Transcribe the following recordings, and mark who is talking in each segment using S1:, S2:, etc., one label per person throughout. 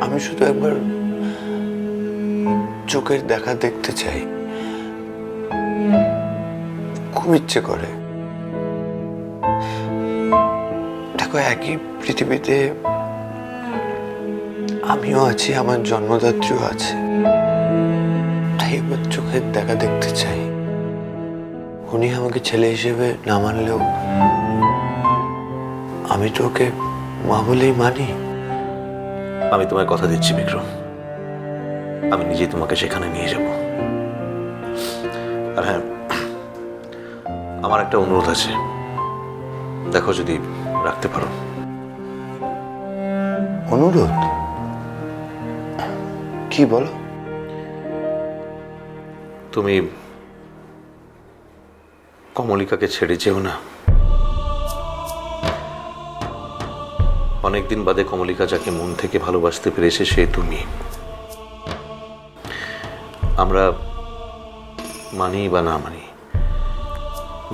S1: আমি শুধু একবার চোখের দেখা দেখতে চাই, খুব ইচ্ছে করে। দেখো, একই পৃথিবীতে আমিও আছি, আমার জন্মদাত্রীও আছে, তাই এবার চোখের দেখা দেখতে চাই। উনি আমাকে ছেলে হিসেবে না মানলেও আমি তো ওকে মা বলেই মানি।
S2: আমি তোমায় কথা দিচ্ছি বিক্রম, আমি নিজেই তোমাকে সেখানে নিয়ে যাব। আর হ্যাঁ, আমার একটা অনুরোধ আছে, দেখো যদি রাখতে পারো।
S1: অনুরোধ? কি বলো?
S2: তুমি কমলিকাকে ছেড়ে যেও না। অনেকদিন বাদে কমলিকা যাকে মন থেকে ভালোবাসতে পেরেছে সে তুমি। আমরা মানি বা না মানি,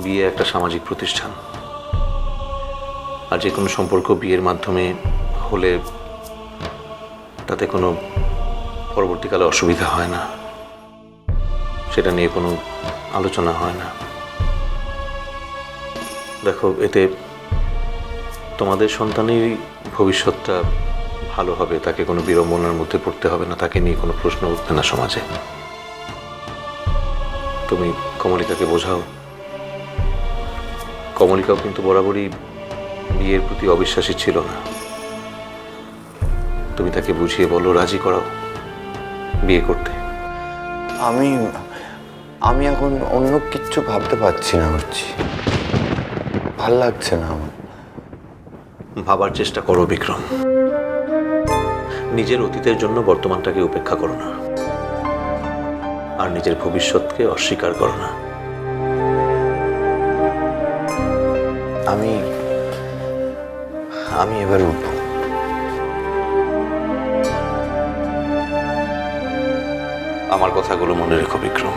S2: বিয়ে একটা সামাজিক প্রতিষ্ঠান, আর যে কোনো সম্পর্ক বিয়ের মাধ্যমে হলে তাতে কোনো পরবর্তীকালে অসুবিধা হয় না, সেটা নিয়ে কোনো আলোচনা হয় না। দেখো, এতে তোমাদের সন্তানেরই ভবিষ্যৎটা ভালো হবে, তাকে কোনো বিড়ম্বনার মধ্যে পড়তে হবে না, তাকে নিয়ে কোনো প্রশ্ন উঠবে না সমাজে। তুমি কমলিকাকে বোঝাও। কমলিকাও কিন্তু বরাবরই বিয়ের প্রতি অবিশ্বাসী ছিল না। তুমি তাকে বুঝিয়ে বলো, রাজি করাও বিয়ে করতে।
S1: আমি এখন অন্য কিচ্ছু ভাবতে পারছি না, হচ্ছি ভাল লাগছে না আমার।
S2: ভাবার চেষ্টা করো বিক্রম, নিজের অতীতের জন্য বর্তমানটাকে উপেক্ষা করো না, আর নিজের ভবিষ্যৎকে অস্বীকার করো না।
S1: আমি এবার উঠব।
S2: আমার কথাগুলো মনে রেখো বিক্রম,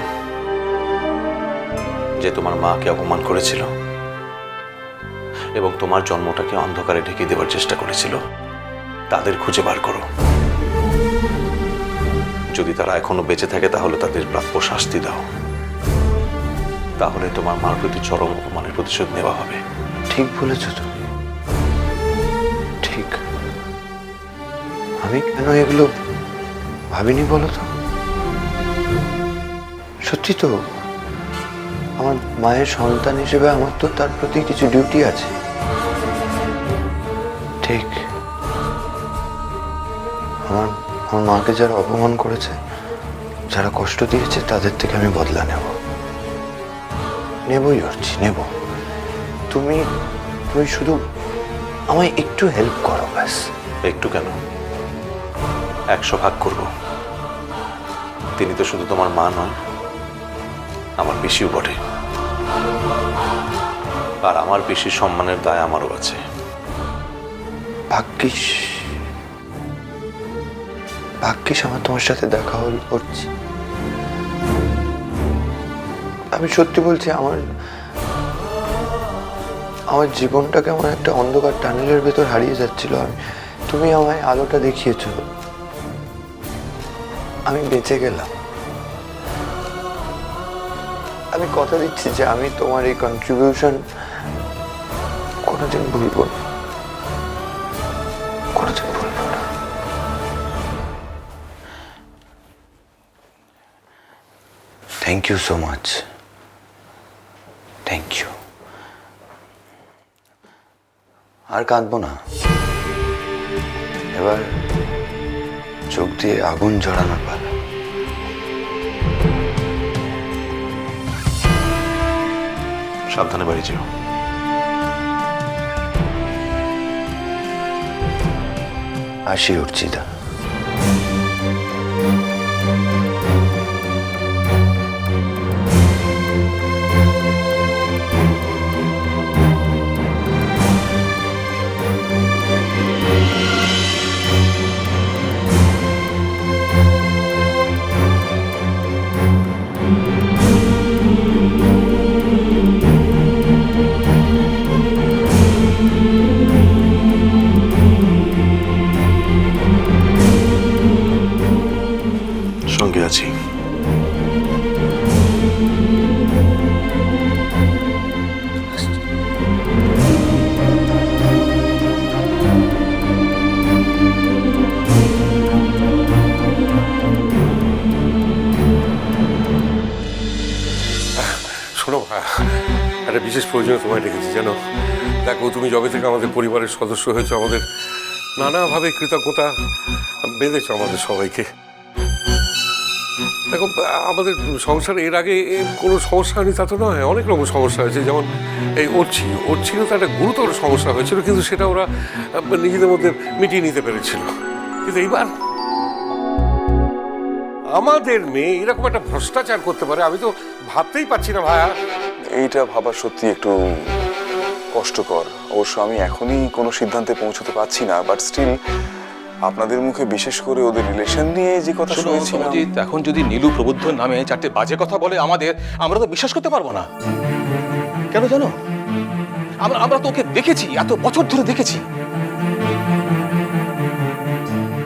S2: যে তোমার মাকে অপমান করেছিল এবং তোমার জন্মটাকে অন্ধকারে ঢেকে দেওয়ার চেষ্টা করেছিল, তাদের খুঁজে বার করো। যদি তারা এখনো বেঁচে থাকে তাহলে তাদের প্রাপ্য শাস্তি দাও, তাহলে তোমার মার প্রতি চরম অপমানের প্রতিশোধ নেওয়া হবে।
S1: ঠিক বলেছ তুমি, ঠিক। আমি কেন এগুলো ভাবিনি বলো তো? সত্যি তো, আমার মায়ের সন্তান হিসেবে আমার তো তার প্রতি কিছু ডিউটি আছে। ঠিক, আমার মাকে যারা অপমান করেছে, যারা কষ্ট দিয়েছে, তাদের থেকে আমি বদলা নেবই অর্চি, নেব। তুমি শুধু আমায় একটু হেল্প করো, ব্যাস।
S2: একটু কেন, 100 ভাগ করব। তিনি তো শুধু তোমার মা নয়, আমার পিসিও বটে, আর আমার পিসির সম্মানের দায় আমারও আছে।
S1: ভাগ্যিস আমার তোমার সাথে দেখা হল করছি। আমি সত্যি বলছি, আমার জীবনটা কেমন একটা অন্ধকার টানেলের ভেতর হারিয়ে যাচ্ছিল। তুমি আমায় আলোটা দেখিয়েছো, আমি বেঁচে গেলাম। আমি কথা দিচ্ছি যে আমি তোমার এই কন্ট্রিবিউশন কোনোদিন ভুলব না, কোনোদিন ভুলব না। Thank you so much, thank you. আর কাঁদবো না, এবার চোখ দিয়ে আগুন ঝরানোর পালা।
S2: সাবধানে বাড়ি যেও।
S1: আসি অর্চিতা।
S3: একটা বিশেষ প্রয়োজনে তোমায় ডেকেছি জানো। দেখো, তুমি যবে থেকে আমাদের পরিবারের সদস্য হয়েছো, আমাদের নানাভাবে কৃতজ্ঞতা বেঁধেছো আমাদের সবাইকে। দেখো, আমাদের সংসারে এর আগে কোনো সমস্যা হয়নি তা তো নয়, অনেক রকম সমস্যা হয়েছে। যেমন এই ওর ছিল তো একটা গুরুতর সমস্যা হয়েছিল, কিন্তু সেটা ওরা নিজেদের মধ্যে মিটিয়ে নিতে পেরেছিল। কিন্তু এইবার আমাদের মেয়ে এরকম একটা ভ্রষ্টাচার করতে পারে, আমি তো ভাবতেই পারছি না ভাইয়া।
S4: এইটা ভাবা সত্যি একটু কষ্টকর। অবশ্য আমি এখনই কোনো সিদ্ধান্তে পৌঁছতে পারছি না, বাট স্টিল আপনাদের মুখে বিশেষ করে ওদের রিলেশন নিয়ে যে কথা শুনেছি,
S5: এখন যদি নীলু প্রবুদ্ধ নামে চারটে বাজে কথা বলে আমরা তো বিশ্বাস করতে পারবো না। কেন জানো? আমরা তো ওকে দেখেছি, এত বছর ধরে দেখেছি।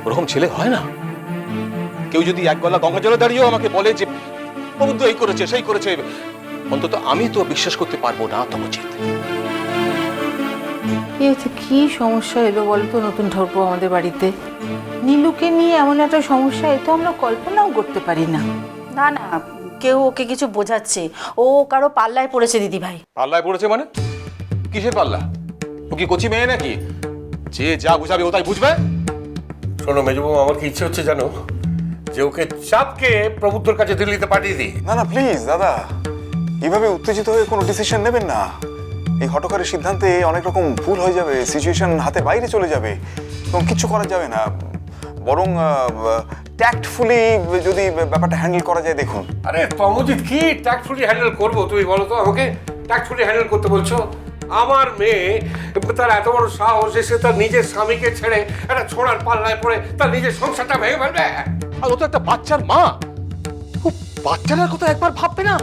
S5: ওরকম ছেলে হয় না। কেউ যদি এক গলা গঙ্গা জলে দাঁড়িয়েও আমাকে বলে যে প্রবুদ্ধ এই করেছে সেই করেছে, অন্তত আমি তো বিশ্বাস করতে পারবো না তমজিৎ।
S6: এতে কি সমস্যা এলো বলতো নতুন ঠাকুর আমাদের বাড়িতে? নীলুকে নিয়ে এমন একটা সমস্যা এ তো আমরা কল্পনাও করতে পারি না।
S7: না না, কেউ ওকে কিছু বোঝাচ্ছে, ও কারো পাল্লায় পড়েছে দিদি ভাই।
S5: পাল্লায় পড়েছে মানে? কিসের পাল্লা? ও কি কচি মেয়ে নাকি যে যা বুঝাবে ও তাই বুঝবে?
S3: শোনো মেজবাবু, আমার কি ইচ্ছে হচ্ছে জানো, যে ওকে চাপকে প্রবুদ্ধর কাছে দিল্লিতে পাঠিয়ে দিই।
S4: না না প্লিজ দাদা, এইভাবে উত্তেজিত হয়ে কোনো ডিসিশন নেবেন না। এই হঠকারী সিদ্ধান্তে অনেক রকম ভুল হয়ে যাবে, সিচুয়েশন হাতের বাইরে চলে যাবে এবং কিচ্ছু করা যাবে না। বরং ট্যাক্টফুলি যদি ব্যাপারটা হ্যান্ডেল করা যায় দেখুন।
S3: আরে তমজিৎ, কি ট্যাক্টফুলি হ্যান্ডেল করবো তুমি বলো তো আমাকে? ট্যাক্টফুলি হ্যান্ডেল করতে বলছো? আমার মেয়ে, তার এত বড় সাহস যে সে তার নিজের স্বামীকে ছেড়ে একটা ছোড়ার পাল্লায় পড়ে তার নিজের সংসারটা ভেঙে ফেলবে।
S5: আর ও তো একটা বাচ্চার মা, ও বাচ্চাটার কথা একবার ভাববে না?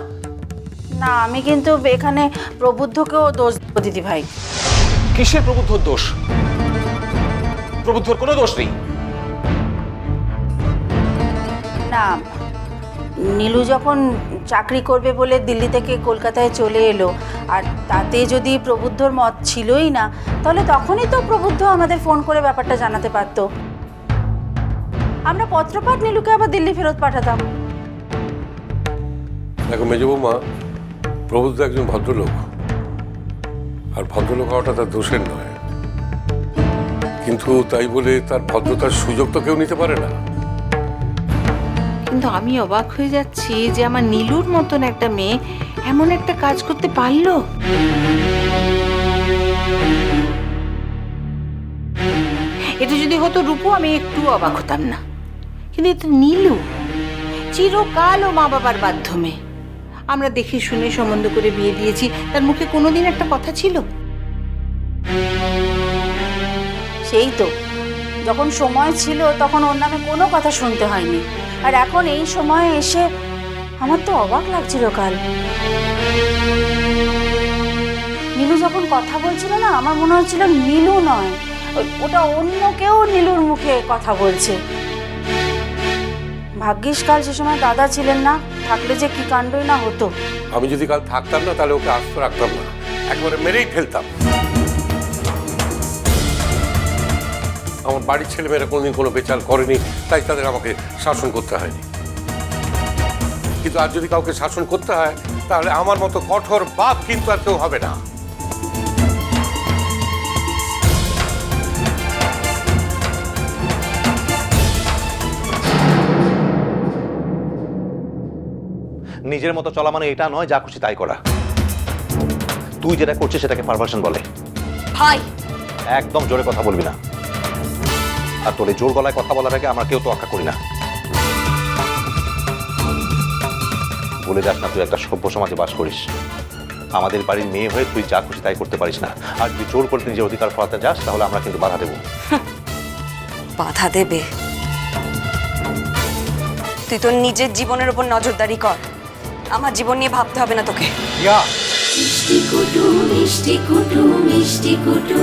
S7: না, আমি কিন্তু এখানে প্রবুদ্ধকেও দোষ দেব দিদি ভাই।
S5: কিসের প্রবুদ্ধর দোষ? প্রবুদ্ধর কোনো দোষ নেই।
S7: না, নীলু যখন চাকরি করবে বলে দিল্লি থেকে কলকাতায় চলে এলো, আর তাতে যদি প্রবুদ্ধর মত ছিলই না, তাহলে তখনই তো প্রবুদ্ধ আমাদের ফোন করে ব্যাপারটা জানাতে পারতো। আমরা পত্রপাঠ নীলুকে আবার দিল্লি ফেরত পাঠাতাম।
S3: দেখো মেজবৌমা, প্রবুদ্ধ একজন ভদ্রলোক, আর ভদ্রলোক হওয়াটা তার দোষের নয়, কিন্তু তাই বলে তার ভদ্রতার সুযোগ তো কেউ নিতে পারে না।
S6: কিন্তু আমি অবাক হয়ে যাচ্ছি যে আমার নীলুর মতন একটা মেয়ে এমন একটা কাজ করতে পারলো। এটা যদি হতো রূপু, আমি একটু অবাক হতাম না, কিন্তু এটা নীলু চিরকাল ও মা বাবার মাধ্যমে আমরা দেখে শুনে সম্বন্ধ করে বিয়ে দিয়েছি। তার মুখে কোনোদিন একটা কথা ছিল?
S7: সেই তো, যখন সময় ছিল তখন ওর নামে কোনো কথা শুনতে হয়নি, আর এখন এই সময়ে এসে আমার তো অবাক লাগছিল। কাল নীলু যখন কথা বলছিল না, আমার মনে হচ্ছিল নীলু নয়, ওটা অন্য কেউ নীলুর মুখে কথা বলছে। ভাগ্যিস কাল সে সময় দাদা ছিলেন না, থাকলে যে কি কাণ্ডই না হতো।
S3: আমি যদি কাল থাকতাম না, তাহলে ওকে আস্ত রাখতাম না, একবারে মেরেই ফেলতাম। আমার বাড়ির ছেলেমেয়েরা কোনোদিন কোনো বেচাল করেনি, তাই তাদের আমাকে শাসন করতে হয়নি। কিন্তু আর যদি কাউকে শাসন করতে হয়, তাহলে আমার মতো কঠোর বাপ কিন্তু আর কেউ হবে না।
S2: নিজের মতো চলা মানে এটা নয় যা খুশি তাই করা। তুই যেটা করছিস সেটাকে পারভার্সন বলে।
S7: ভাই,
S2: একদম জোরে কথা বলবি না, আর তোর এই জোর গলায় কথা বলার আগে আমরা কেউ তো আশা করি না। বলে যাস না তুই একটা সভ্য সমাজে বাস করিস। আমাদের বাড়ির মেয়ে হয়ে তুই যা খুশি তাই করতে পারিস না, আর যদি জোর করে নিজের অধিকার ফলাতে যাস তাহলে আমরা কিন্তু বাধা দেবো।
S8: বাধা দেবে? তুই তোর নিজের জীবনের উপর নজরদারি কর, আমার জীবন নিয়ে ভাবতে হবে না তোকে।
S5: ইয়া
S9: মিষ্টি কুটু মিষ্টি কুটু মিষ্টি কুটু।